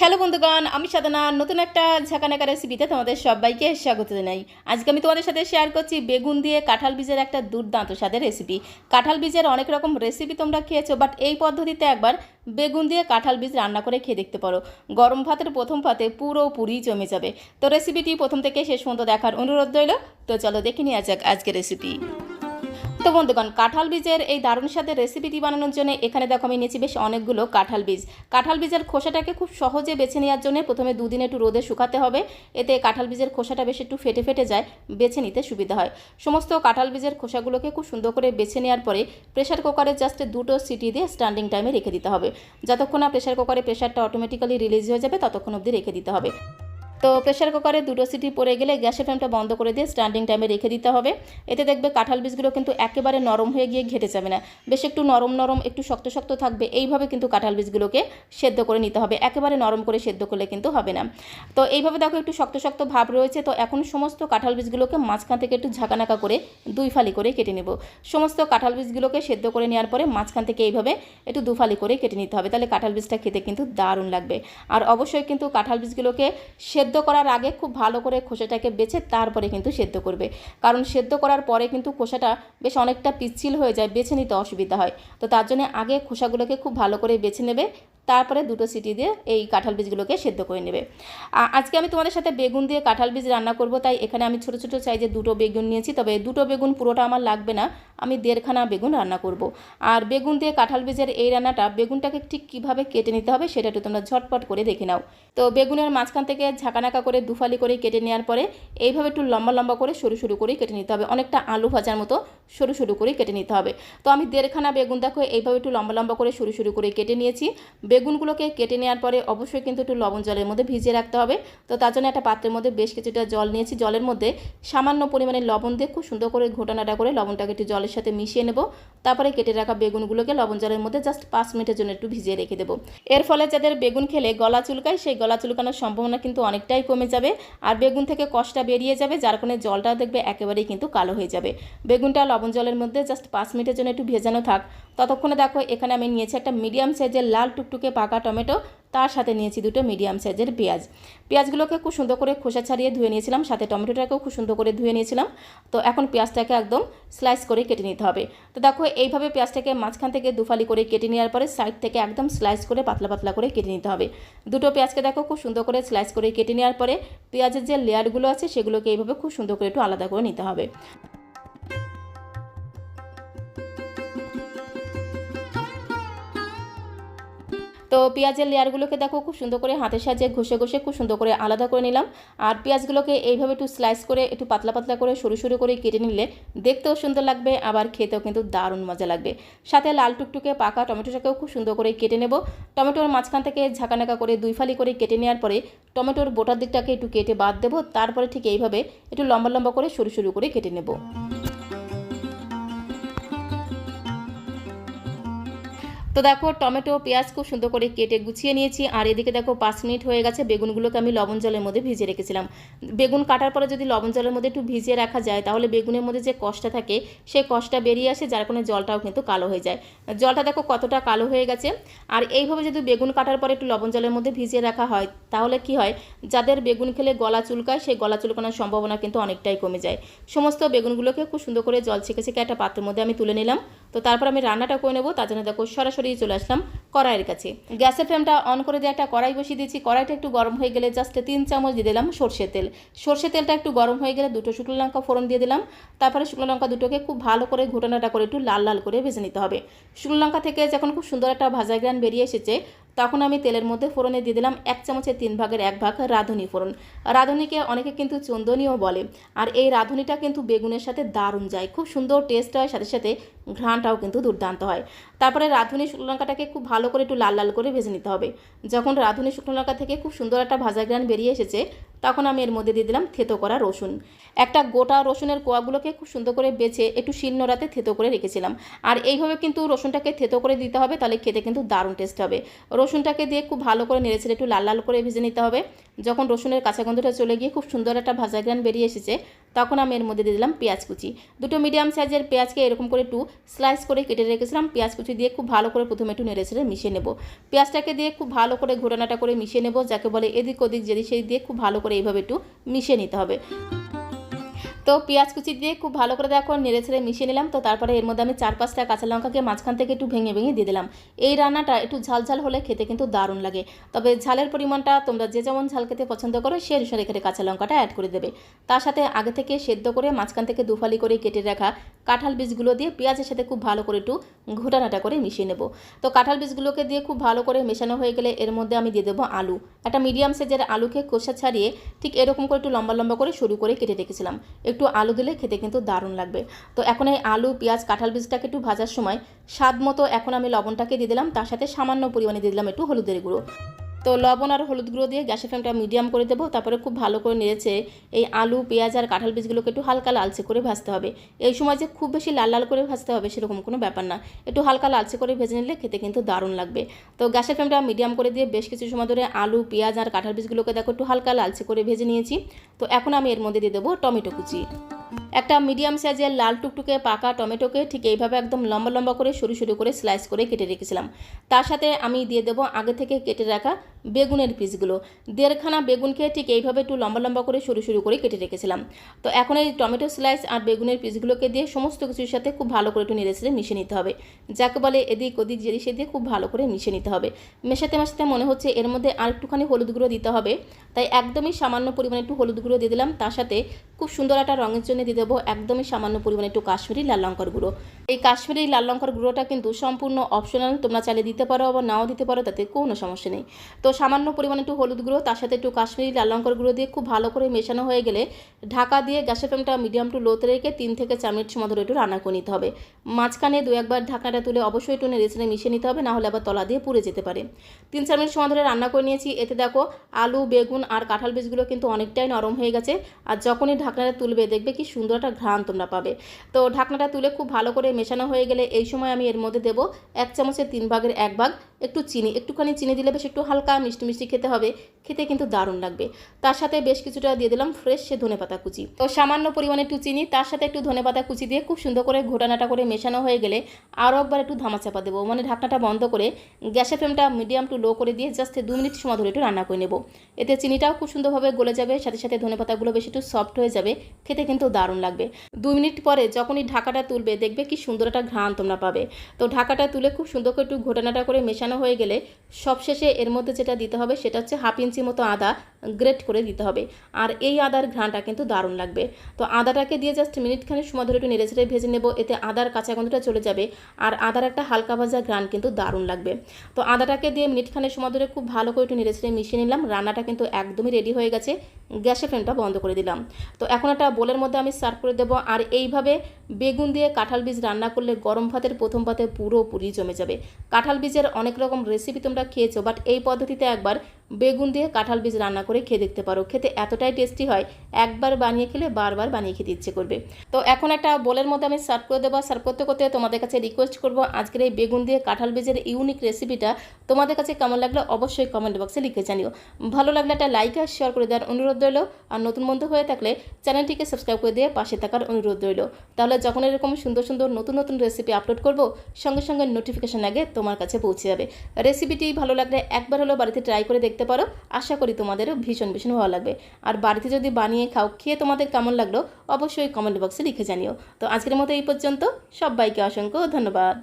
Hello বন্ধুগণ, আমি সাধনা নতুন একটা ঝাঁকানাকা রেসিপিতে তোমাদের সবাইকে স্বাগত জানাই। আজকে আমি তোমাদের সাথে শেয়ার করছি বেগুন দিয়ে কাঁঠাল বীজের একটা দুর্দান্ত স্বাদের রেসিপি। কাঁঠাল বীজের অনেক রকম রেসিপি তোমরা খেয়েছো, বাট এই পদ্ধতিতে একবার বেগুন দিয়ে কাঁঠাল বীজ রান্না করে খেয়ে দেখতে পারো। গরম ভাতের প্রথম পাতে পুরোপুরি জমে যাবে। তো রেসিপিটি প্রথম থেকে শেষ পর্যন্ত দেখার অনুরোধ রইল। তো চলো দেখে নেওয়া যাক আজকের রেসিপি। তো বন্ধুগণ, কাঁঠাল বীজের এই দারুণ স্বাদের রেসিপিটি বানানোর জন্য এখানে দেখো আমি নিয়েছি বেশ অনেকগুলো কাঁঠাল বীজ। কাঁঠাল বীজের খোসাটাকে খুব সহজে বেছে নেওয়ার জন্য প্রথমে দুদিন একটু রোদে শুকাতে হবে, এতে কাঁঠাল বীজের খোসাটা বেশ একটু ফেটে ফেটে যায়, বেছে নিতে সুবিধা হয়। সমস্ত কাঁঠাল বীজের খোসাগুলোকে খুব সুন্দর করে বেছে নেওয়ার পরে প্রেশার কুকারে জাস্ট দুটো সিটি দিয়ে স্ট্যান্ডিং টাইমে রেখে দিতে হবে। যতক্ষণ না প্রেশার কুকারে প্রেশারটা অটোমেটিক্যালি রিলিজ হয়ে যাবে ততক্ষণ অবধি রেখে দিতে হবে। তো প্রেশার কুকারে দুটো সিটি পড়ে গেলে গ্যাসের ফ্লেমটা বন্ধ করে দিয়ে স্ট্যান্ডিং টাইমে রেখে দিতে হবে। এতে দেখবে কাঁঠাল বীজগুলো কিন্তু একেবারে নরম হয়ে গিয়ে ঘেটে যাবে না, বেশ একটু নরম নরম একটু শক্ত শক্ত থাকবে। এইভাবে কিন্তু কাঁঠাল বীজগুলোকে সেদ্ধ করে নিতে হবে, একেবারে নরম করে সেদ্ধ করলে কিন্তু হবে না। তো এইভাবে দেখো একটু শক্ত শক্ত ভাব রয়েছে। তো এখন সমস্ত কাঁঠাল বীজগুলোকে মাঝখান থেকে একটু ঝাঁকানাকা করে দুই ফালি করে কেটে নেব। সমস্ত কাঁঠাল বীজগুলোকে সেদ্ধ করে নেওয়ার পরে মাঝখান থেকে এইভাবে একটু দুফালি করে কেটে নিতে হবে, তাহলে কাঁঠাল বীজটা খেতে কিন্তু দারুণ লাগবে। আর অবশ্যই কিন্তু কাঁঠাল বীজগুলোকে সেদ্ধ করার আগে খুব ভালো করে খোসাটাকে বেছে তারপরে কিন্তু সেদ্ধ করবে, কারণ সেদ্ধ করার পরে কিন্তু খোসাটা বেশ অনেকটা পিচ্ছিল হয়ে যায়, বেছে নিতে অসুবিধা হয়। তো তার জন্য আগে খোসাগুলোকে খুব ভালো করে বেছে নেবে, তারপরে দুটো সিটি দিয়ে এই কাঁঠাল বীজগুলোকে সেদ্ধ করে নেবে। আজকে আমি তোমাদের সাথে বেগুন দিয়ে কাঁঠাল বীজ রান্না করব, তাই এখানে আমি ছোটো ছোটো সাইজে দুটো বেগুন নিয়েছি। তবে দুটো বেগুন পুরোটা আমার লাগবে না, আমি 1.5খানা বেগুন রান্না করব। আর বেগুন দিয়ে কাঁঠাল বীজের এই রান্নাটা বেগুনটাকে ঠিক কীভাবে কেটে নিতে হবে সেটা একটু তোমরা ঝটপট করে দেখে নাও। তো বেগুনের মাঝখান থেকে ঝাঁকানাকা করে দুফালি করে কেটে নেওয়ার পরে এইভাবে একটু লম্বা লম্বা করে সরু সরু করে কেটে নিতে হবে, অনেকটা আলু ভাজার মতো সরু সরু করে কেটে নিতে হবে। তো আমি 1.5খানা বেগুন দেখো এইভাবে একটু লম্বা লম্বা করে সরু সরু করে কেটে নিয়েছি। বেগুনগুলোকে কেটে নেওয়ার পরে অবশ্যই কিন্তু একটু লবণ জলের মধ্যে ভিজিয়ে রাখতে হবে। তো তার জন্য একটা পাত্রের মধ্যে বেশ কিছুটা জল নিয়েছি, জলের মধ্যে সামান্য পরিমাণে লবণ দিয়ে খুব সুন্দর করে ঘোটানাটা করে লবণটাকে একটু জলের সাথে মিশিয়ে নেব। তারপরে কেটে রাখা বেগুনগুলোকে লবণ জলের মধ্যে জাস্ট 5 মিনিটের জন্য একটু ভিজিয়ে রেখে দেবো। এর ফলে যাদের বেগুন খেলে গলা চুলকায়, সেই গলা চুলকানোর সম্ভাবনা কিন্তু অনেকটাই কমে যাবে, আর বেগুন থেকে কষটা বেরিয়ে যাবে, যার কারণে জলটা দেখবে একেবারেই কিন্তু কালো হয়ে যাবে। বেগুনটা লবণ জলের মধ্যে জাস্ট 5 মিনিটের জন্য একটু ভেজানো থাক। ততক্ষণে দেখো এখানে আমি নিয়েছি একটা মিডিয়াম সাইজের লাল টুকটুকে পাকা টমেটো, তার সাথে নিয়েছি দুটো মিডিয়াম সাইজের পেঁয়াজ। পেঁয়াজগুলোকে খুব সুন্দর করে খোসা ছাড়িয়ে ধুয়ে নিয়েছিলাম, সাথে টমেটোটাকেও খুব সুন্দর করে ধুয়ে নিয়েছিলাম। তো এখন পেঁয়াজটাকে একদম স্লাইস করে কেটে নিতে হবে। তো দেখো এইভাবে পেঁয়াজটাকে মাঝখান থেকে দুফালি করে কেটে নেওয়ার পরে সাইড থেকে একদম স্লাইস করে পাতলা পাতলা করে কেটে নিতে হবে। দুটো পেঁয়াজকে দেখো খুব সুন্দর করে স্লাইস করে কেটে নেওয়ার পরে পেঁয়াজের যে লেয়ারগুলো আছে সেগুলোকে এইভাবে খুব সুন্দর করে একটু আলাদা করে নিতে হবে। তো পেঁয়াজের লেয়ারগুলোকে দেখো খুব সুন্দর করে হাতের সাহায্যে ঘষে ঘষে খুব সুন্দর করে আলাদা করে নিলাম। আর পেঁয়াজগুলোকে এইভাবে একটু স্লাইস করে একটু পাতলা পাতলা করে সরু সরু করে কেটে নিলে দেখতেও সুন্দর লাগবে, আবার খেতেও কিন্তু দারুণ মজা লাগবে। সাথে লাল টুকটুকে পাকা টমেটোটাকেও খুব সুন্দর করে কেটে নেব। টমেটোর মাঝখান থেকে ঝাঁকানাকা করে দুই ফালি করে কেটে নেওয়ার পরে টমেটোর বোটার দিকটাকে একটু কেটে বাদ দেবো, তারপরে ঠিক এইভাবে একটু লম্বা লম্বা করে সরু সরু করে কেটে নেব। তো দেখো টমেটো পেঁয়াজ খুব সুন্দর করে কেটে গুছিয়ে নিয়েছি। আর এদিকে দেখো 5 মিনিট হয়ে গেছে, বেগুনগুলোকে আমি লবণ জলের মধ্যে ভিজিয়ে রেখেছিলাম। বেগুন কাটার পরে যদি লবণ জলের মধ্যে একটু ভিজিয়ে রাখা যায় তাহলে বেগুনের মধ্যে যে কষটা থাকে সেই কষটা বেরিয়ে আসে, যার কারণে জলটাও কিন্তু কালো হয়ে যায়। জলটা দেখো কতটা কালো হয়ে গেছে। আর এইভাবে যদি বেগুন কাটার পরে একটু লবণ জলের মধ্যে ভিজিয়ে রাখা হয় তাহলে কি হয়, যাদের বেগুন খেলে গলা চুলকায় সেই গলা চুলকানোর সম্ভাবনা কিন্তু অনেকটাই কমে যায়। সমস্ত বেগুনগুলোকে খুব সুন্দর করে জল ছেঁকে ছেঁকে একটা পাত্রের মধ্যে আমি তুলে নিলাম। তো তারপর আমি রান্নাটা করে নেবো, তার জন্য দেখো সরাসরি চলে আসলাম কড়াইয়ের কাছে। গ্যাসের ফ্লেমটা অন করে দিয়ে একটা কড়াই বসিয়ে দিয়েছি। কড়াইটা একটু গরম হয়ে গেলে জাস্ট 3 চামচ দিয়ে দিলাম সর্ষের তেল। সর্ষের তেলটা একটু গরম হয়ে গেলে দুটো শুকনো লঙ্কা ফোড়ন দিয়ে দিলাম। তারপরে শুকনো লঙ্কা দুটোকে খুব ভালো করে ঘোটানোটা করে একটু লাল লাল করে ভেজে নিতে হবে। শুকনো লঙ্কা থেকে যখন খুব সুন্দর একটা ভাজা গ্রান বেরিয়ে এসেছে তখন আমি তেলের মধ্যে ফোড়নে দিয়ে দিলাম 1 চামচের 3 ভাগের 1 ভাগ রাঁধুনি ফোড়ন। রাঁধুনিকে অনেকে কিন্তু চন্দনীও বলে, আর এই রাঁধুনিটা কিন্তু বেগুনের সাথে দারুণ যায়, খুব সুন্দর টেস্ট হয়, সাথে সাথে ঘ্রাণটাও কিন্তু দুর্দান্ত হয়। তারপরে রাঁধুনি শুকনো লঙ্কাটাকে খুব ভালো করে একটু লাল লাল করে ভেজে নিতে হবে। যখন রাঁধুনি শুকনো লঙ্কা থেকে খুব সুন্দর একটা ভাজা গ্রান বেরিয়ে এসেছে তখন আমি এর মধ্যে দিয়ে দিলাম থেতো করা রসুন। একটা গোটা রসুনের কোয়াগুলোকে খুব সুন্দর করে বেছে একটু শিলনোড়াতে থেতো করে রেখেছিলাম। আর এইভাবে কিন্তু রসুনটাকে থেতো করে দিতে হবে, তাহলে খেতে কিন্তু দারুণ টেস্ট হবে। রসুনটাকে দিয়ে খুব ভালো করে নেড়েছেড়ে একটু লাল লাল করে ভেজে নিতে হবে। যখন রসুনের কাঁচা গন্ধটা চলে গিয়ে খুব সুন্দর একটা ভাজা গ্রান বেরিয়ে এসেছে তখন আমি এর মধ্যে দিয়ে দিলাম পেঁয়াজ কুচি। দুটো মিডিয়াম সাইজের পেঁয়াজকে এরকম করে একটু স্লাইস করে কেটে রেখেছিলাম। পেঁয়াজ কুচি দিয়ে খুব ভালো করে প্রথমে একটু নেড়েচেড়ে মিশিয়ে নেব। পেঁয়াজটাকে দিয়ে খুব ভালো করে ঘোরানাটা করে মিশিয়ে নেব, যাকে বলে এদিক ওদিক যেদিক সেই দিয়ে খুব ভালো করে এইভাবে একটু মিশিয়ে নিতে হবে। তো পেঁয়াজ কুচি দিয়ে খুব ভালো করে দেখো নেড়েচেড়ে মিশিয়ে নিলাম। তো তারপরে এর মধ্যে আমি 4-5টা কাঁচা লঙ্কাকে মাঝখান থেকে একটু ভেঙে ভেঙে দিয়ে দিলাম। এই রান্নাটা একটু ঝাল হলে খেতে কিন্তু দারুণ লাগে। তবে ঝালের পরিমাণটা তোমরা যে যেমন ঝাল খেতে পছন্দ করো সে অনুসারে এখানে কাঁচা লঙ্কাটা অ্যাড করে দেবে। তার সাথে আগে থেকে সেদ্ধ করে মাঝখান থেকে দুফালি করে কেটে রাখা কাঁঠাল বীজগুলো দিয়ে পেঁয়াজের সাথে খুব ভালো করে একটু ঘোটানাটা করে মিশিয়ে নেব। তো কাঁঠাল বীজগুলোকে দিয়ে খুব ভালো করে মেশানো হয়ে গেলে এর মধ্যে আমি দিয়ে দেবো আলু। একটা মিডিয়াম সাইজের আলুকে খোসা ছাড়িয়ে ঠিক এরকম করে একটু লম্বা লম্বা করে সরু করে কেটে রেখেছিলাম। একটু আলু দিলে খেতে কিন্তু দারুণ লাগবে। তো এখন এই আলু পেঁয়াজ কাঁঠাল বীজটাকে একটু ভাজার সময় স্বাদ মতো এখন আমি লবণটাকে দিয়ে দিলাম। তার সাথে সামান্য পরিমাণে দিয়ে দিলাম একটু হলুদের গুঁড়ো। তো লবণ আর হলুদ গুঁড়ো দিয়ে গ্যাসের ফ্লেমটা মিডিয়াম করে দেবো। তারপরে খুব ভালো করে নেড়েছে এই আলু পেঁয়াজ আর কাঁঠাল বীজগুলোকে একটু হালকা লালচে করে ভাজতে হবে। এই সময় যে খুব বেশি লাল লাল করে ভাজতে হবে সেরকম কোনো ব্যাপার না, একটু হালকা লালচে করে ভেজে নিলে খেতে কিন্তু দারুণ লাগবে। তো গ্যাসের ফ্লেমটা মিডিয়াম করে দিয়ে বেশ কিছু সময় ধরে আলু পেঁয়াজ আর কাঁঠাল বীজগুলোকে দেখো একটু হালকা লালচে করে ভেজে নিয়েছি। তো এখন আমি এর মধ্যে দিয়ে দেবো টমেটো কুচি। একটা মিডিয়াম সাইজের লাল টুকটুকে পাকা টমেটোকে ঠিক এইভাবে একদম লম্বা লম্বা করে সরু সরু করে স্লাইস করে কেটে রেখেছিলাম। তার সাথে আমি দিয়ে দেবো আগে থেকে কেটে রাখা বেগুনের পিসগুলো। 1.5খানা বেগুনকে ঠিক এইভাবে একটু লম্বা লম্বা করে সরু সরু করে কেটে রেখেছিলাম। তো এখন এই টমেটো স্লাইস আর বেগুনের পিসগুলোকে দিয়ে সমস্ত কিছুর সাথে খুব ভালো করে একটু নেড়েচেড়ে মিশিয়ে নিতে হবে, যাকে বলে এদিক ওদিক যেদিক সেদিক খুব ভালো করে মিশিয়ে নিতে হবে। মেশাতে মেশাতে মনে হচ্ছে এর মধ্যে আর একটুখানি হলুদ গুঁড়ো দিতে হবে, তাই একদমই সামান্য পরিমাণে একটু হলুদ গুঁড়ো দিয়ে দিলাম। তার সাথে খুব সুন্দর একটা রঙের জন্য দিয়ে দেবো একদমই সামান্য পরিমাণে একটু কাশ্মীরি লাল লঙ্কার গুঁড়ো। এই কাশ্মীরি লাল লঙ্কার গুঁড়োটা কিন্তু সম্পূর্ণ অপশনাল, তোমরা চাইলে দিতে পারো আবার নাও দিতে পারো, তাতে কোনো সমস্যা নেই। তো সামান্য পরিমাণে একটু হলুদ গুঁড়ো তার সাথে একটু কাশ্মীরি লাল লঙ্কার গুঁড়ো দিয়ে খুব ভালো করে মেশানো হয়ে গেলে ঢাকা দিয়ে গ্যাসের ফ্লেমটা মিডিয়াম টু লোতে রেখে 3 থেকে 4 মিনিট সময় ধরে একটু রান্না করে নিতে হবে। মাঝখানে 2-1বার ঢাকনাটা তুলে অবশ্যই একটু নেড়েচেড়ে মিশিয়ে নিতে হবে, না হলে আবার তলা দিয়ে পুড়ে যেতে পারে। 3-4 মিনিট সময় ধরে রান্না করে নিয়েছি। এতে দেখো আলু বেগুন আর কাঁঠাল বীজগুলো কিন্তু অনেকটাই নরম হয়ে গেছে। আর যখনই ঢাকনাটা তুলবে দেখবে কি সুন্দর একটা ঘ্রাণ তোমরা পাবে। তো ঢাকনাটা তুলে খুব ভালো করে মেশানো হয়ে গেলে এই সময় আমি এর মধ্যে দেবো 1 চামচের 3 ভাগের 1 ভাগ একটু চিনি। একটুখানি চিনি দিলে বেশ একটু হালকা মিষ্টি মিষ্টি খেতে হবে, খেতে কিন্তু দারুণ লাগবে। তার সাথে বেশ কিছুটা দিয়ে দিলাম ফ্রেশ ধনেপাতা কুচি। তো সামান্য পরিমাণে একটু চিনি তার সাথে একটু ধনেপাতা কুচি দিয়ে খুব সুন্দর করে ঘোটানাটা করে মেশানো হয়ে গেলে আরও একবার একটু ধামাচাপা দেবো, মানে ঢাকনাটা বন্ধ করে গ্যাসের ফ্লেমটা মিডিয়াম টু লো করে দিয়ে জাস্ট 2 মিনিট সময় ধরে একটু রান্না করে নেব। এতে চিনিটাও খুব সুন্দরভাবে গলে যাবে, সাথে সাথে ধনেপাতাগুলো বেশ একটু সফট হয়ে যাবে, খেতে কিন্তু দারুণ লাগবে। 2 মিনিট পরে যখনই ঢাকাটা তুলবে দেখবে কি সুন্দর একটা ঘ্রাণ তোমরা পাবে। তো ঢাকাটা তুলে খুব সুন্দর করে একটু ঘোটানাটা করে মেশানো হয়ে গেলে সবশেষে এর মধ্যে যেটা দিতে হবে সেটা হচ্ছে 1/2 ইঞ্চি মতো আদা গ্রেট করে দিতে হবে। আর এই আদার ঘ্রাণটা কিন্তু দারুণ লাগবে। তো আদাটাকে দিয়ে জাস্ট মিনিটখানেক সময় ধরে একটু নেড়েচেড়ে ভেজে নেব, এতে আদার কাঁচা গন্ধটা চলে যাবে আর আদার একটা হালকা ভাজা ঘ্রাণ কিন্তু দারুণ লাগবে। তো আদাটাকে দিয়ে মিনিটখানেক সময় ধরে খুব ভালো করে একটু নেড়েচেড়ে মিশিয়ে নিলাম। রান্নাটা কিন্তু একদমই রেডি হয়ে গেছে, গ্যাসের ফ্লেমটা বন্ধ করে দিলাম। তো এখন একটা বোলের মধ্যে আমি সার্ভ করে দেবো। আর এইভাবে বেগুন দিয়ে কাঁঠাল বীজ রান্না করলে গরম ভাতের প্রথম পাতে পুরোপুরি জমে যাবে। কাঁঠাল বীজের অনেক রকম রেসিপি তোমরা খেয়েছো, বাট এই পদ্ধতিতে একবার বেগুন দিয়ে কাঁঠাল বীজ রান্না করে খেয়ে দেখতে পারো, খেতে এতটাই টেস্টি হয় একবার বানিয়ে খেলে বারবার বানিয়ে খেতে ইচ্ছে করবে। তো এখন একটা বোলের মধ্যে আমি সার্ভ করে দেবো। সার্ভ করতে করতে তোমাদের কাছে রিকোয়েস্ট করবো আজকের এই বেগুন দিয়ে কাঁঠাল বীজের ইউনিক রেসিপিটা তোমাদের কাছে কেমন লাগলো অবশ্যই কমেন্ট বক্সে লিখে জানিও। ভালো লাগলে একটা লাইক আর শেয়ার করে দেওয়ার অনুরোধ রইল। আর নতুন বন্ধু হয়ে থাকলে চ্যানেলটিকে সাবস্ক্রাইব করে দিয়ে পাশে থাকার অনুরোধ রইল। তাহলে যখন এরকম সুন্দর সুন্দর নতুন নতুন রেসিপি আপলোড করব সঙ্গে সঙ্গে নোটিফিকেশন আগে তোমার কাছে পৌঁছে যাবে। রেসিপিটি ভালো লাগলে একবার হলেও বাড়িতে ট্রাই করে দেখতে পারো, আশা করি তোমাদেরও ভীষণ ভীষণ ভালো লাগবে। আর বাড়িতে যদি বানিয়ে খাও, খেয়ে তোমাদের কেমন লাগলো অবশ্যই কমেন্ট বক্সে লিখে জানিও। তো আজকের মতো এই পর্যন্ত, সবাইকে অসংখ্য ধন্যবাদ।